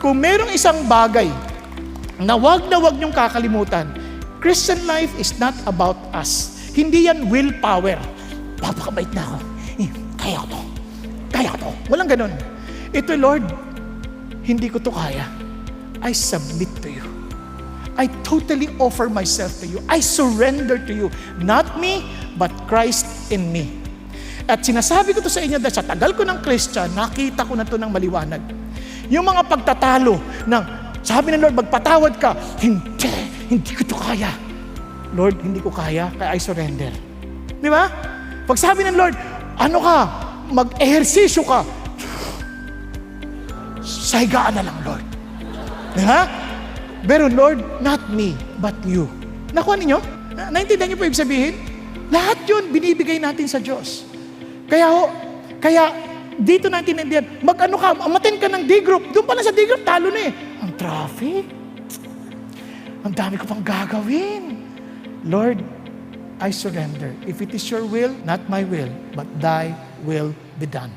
Kung merong isang bagay na wag niyong kakalimutan, Christian life is not about us. Hindi yan willpower. Papakabait na ako. Kaya to. Walang ganun. Ito, Lord, hindi ko to kaya. I submit to you. I totally offer myself to you. I surrender to you. Not me, but Christ in me. At sinasabi ko to sa inyo dahil sa tagal ko ng Christian, nakita ko na to ng maliwanag. Yung mga pagtatalo ng, sabi ng Lord, magpatawad ka. Hindi ko to kaya. Lord, hindi ko kaya, kaya I surrender. Di ba? Pag sabi ng Lord, ano ka, mag-ehersisyo ka, sahigaan na lang, Lord. Di ba? Pero Lord, not me, but you. Nakuha ninyo? Naintindihan niyo po ibig sabihin? Lahat yun, binibigay natin sa Diyos. Kaya dito natin naintindihan, mag-ano ka, umattend ka ng D-group. Doon pala sa D-group, talo na eh. Ang traffic. Ang dami ko pang gagawin. Lord, I surrender. If it is your will, not my will, but thy will be done.